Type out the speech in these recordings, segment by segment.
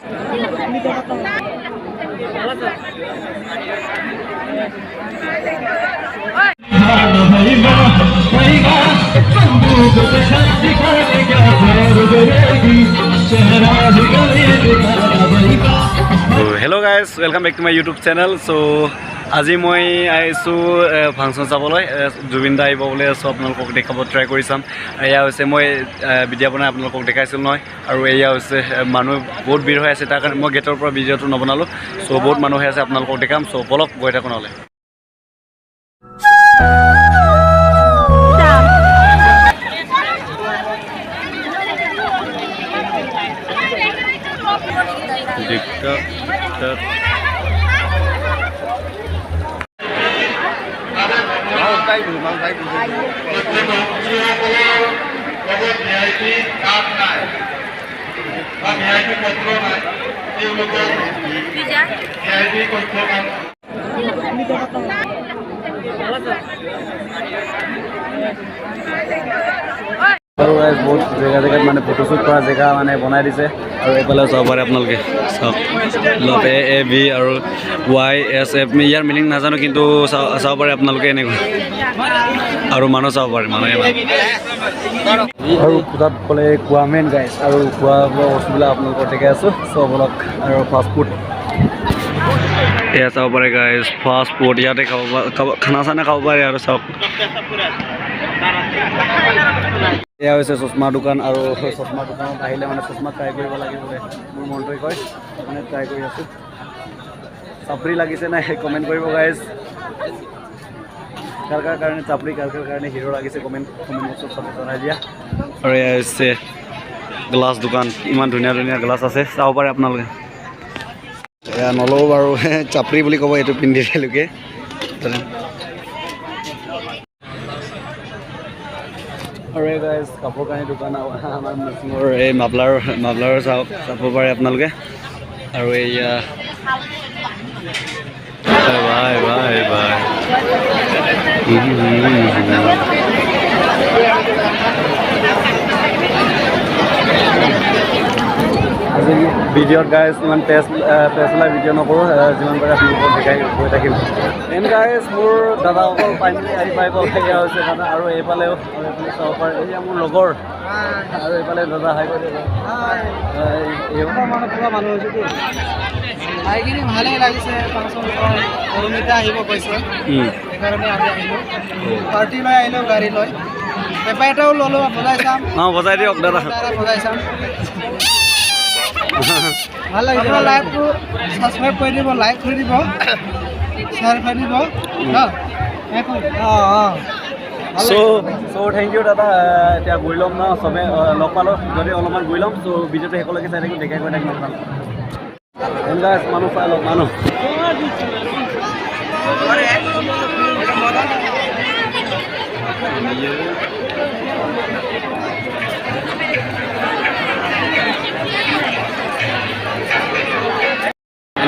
Hello guys, welcome back to my YouTube channel. So আজি মই আইছো ফাংচন চাবলৈ জুবিন দা আহিব বুলি আছো আপোনালোকক দেখাব ট্ৰাই কৰি চাম এয়া হৈছে মই ভিডিঅ' বনাই আপোনালোকক দেখাইছিল নহয় আৰু এয়া হৈছে মানুহ বহুত ভিৰ হৈ আছে তাৰ কাৰণে মই গেটৰ পৰা ভিডিঅ'টো নবনালোঁ চ' বহুত মানুহ হৈ আছে আপোনালোকক দেখাম চ' বলক গৈ থাকোঁ নহ'লে বহুত জেগা জেগাত মানে ফটোশ্বুট কৰা জেগা মানে বনাই দিছে আৰু এইফালে চাব পাৰে আপোনালোকে চাওক লভ এ বি আৰু ৱাই এছ এফ ইয়াৰ মিনিং নাজানো কিন্তু চাব পাৰে আপোনালোকে এনেকুৱা আৰু মানুহ চাব পাৰে মানুহে আৰু তাত ক'লে খোৱা মেইন গাইজ আৰু খোৱা বোৱা বস্তুবিলাক আপোনালোকৰ দেখাই আছোঁ চব অলপ আৰু ফাষ্ট ফুড এয়া চাব পাৰে গাইজ ফাষ্ট ফুড ইয়াতে খানা চানা খাব পাৰে আৰু চাওক এয়া হৈছে চশমা দোকান আৰু চশমা দোকানত আহিলে মানে চশমা ট্ৰাই কৰিব লাগে বোলে মোৰ মনটোৱে কয় মানে ট্ৰাই কৰি আছোঁ চাপৰি লাগিছে নাই কমেণ্ট কৰিব গাইজ কাৰ কাৰ কাৰণে চাপৰি কাৰ কাৰ কাৰণে হিৰো লাগিছে কমেণ্ট বক্সত চব জনাই দিয়া আৰু এয়া হৈছে গ্লাছ দোকান ইমান ধুনীয়া ধুনীয়া গ্লাছ আছে চাব পাৰে আপোনালোকে এয়া নলওঁ বাৰু চাপৰি বুলি ক'ব এইটো পিন্ধিলোকে আৰু এই গাইজ কাপোৰ কানি দোকান আমাৰ মিচিঙৰ এই মাফলাৰৰ চাব পাৰে আপোনালোকে আৰু এয়া ভাই ভাই ভাই আজি ভিডিঅ'ত গাইজ ইমান পেচলা ভিডিঅ' নকৰোঁ যিমান পাৰে আপোনালোকক দেখাই গৈ থাকিম এন গাইজ মোৰ দাদাসকল ফাইনেলি আহি পাই গ'ল এয়া হৈছে দাদা আৰু এইফালেও এইফালে চাব পাৰে এয়া মোৰ লগৰ আৰু এইফালে দাদা হাই কৰি মানুহ হৈছেতো আইখিনি ভালেই লাগিছে অৰুণিতা আহিব কৈছে সেইকাৰণে আমি আহিলোঁ পাৰ্টি লৈ আহিলোঁ গাড়ী লৈ পেপাৰ এটাও ল'লোঁ বজাই চাম অঁ বজাই দিয়ক দাদা বজাই চাম ভাল লাগিছে লাইভটো ছাবস্ক্ৰাইব কৰি দিব লাইক কৰি দিব শ্বেয়াৰ কৰি দিব চ' থেংক ইউ দাদা এতিয়া গৈ ল'ম ন চবে লগ পালোঁ যদি অলপমান গৈ ল'ম চ' ভিডিঅ'টো শেষলৈকে চাই থাকিম দেখাই গৈ থাকিম মানুহ চাই লওক মানুহ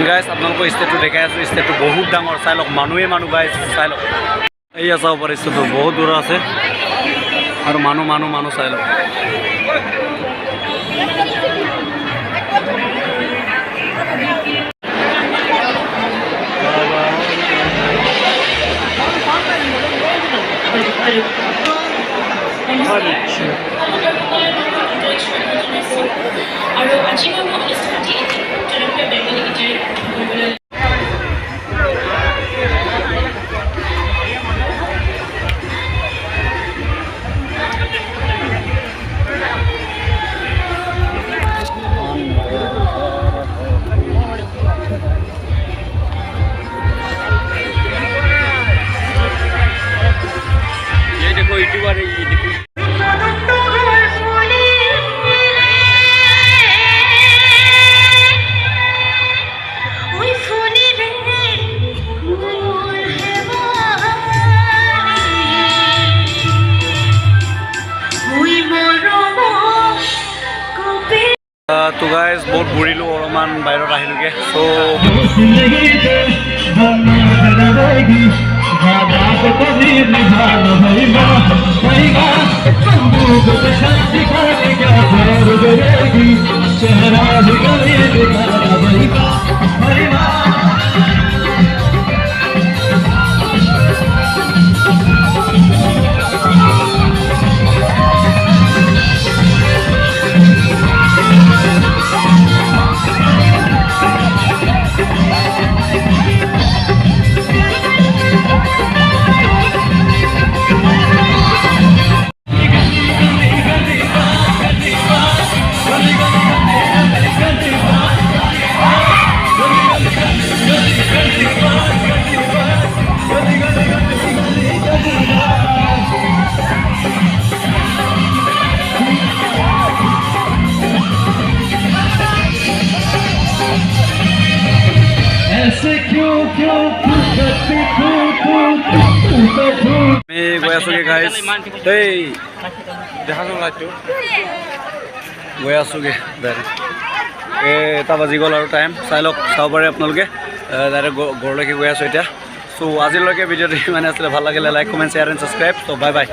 গাইজ আপোনালোকৰ ষ্টেটটো দেখাই আছোঁ ষ্টেটটো বহুত ডাঙৰ চাই লওক মানুহে মানুহ গাইজ চাই লওক এয়া চাব পাৰে ষ্টেটটো বহুত দূৰ আছে আৰু মানুহ চাই লওক তো গাইজ বহুত ঘূৰিলোঁ অলপমান বাহিৰত আহিলোঁগৈ চ' আমি গৈ আছোগে গাইজ দেই গৈ আছোগে এটা বাজি গ'ল আৰু টাইম চাই লওক চাব পাৰে আপোনালোকে ডাইৰেক্ট ঘৰলৈকে গৈ আছোঁ এতিয়া চ' আজিলৈকে ভিডিঅ'টো ইমানে আছিলে ভাল লাগিলে like comment share and subscribe so' bye bye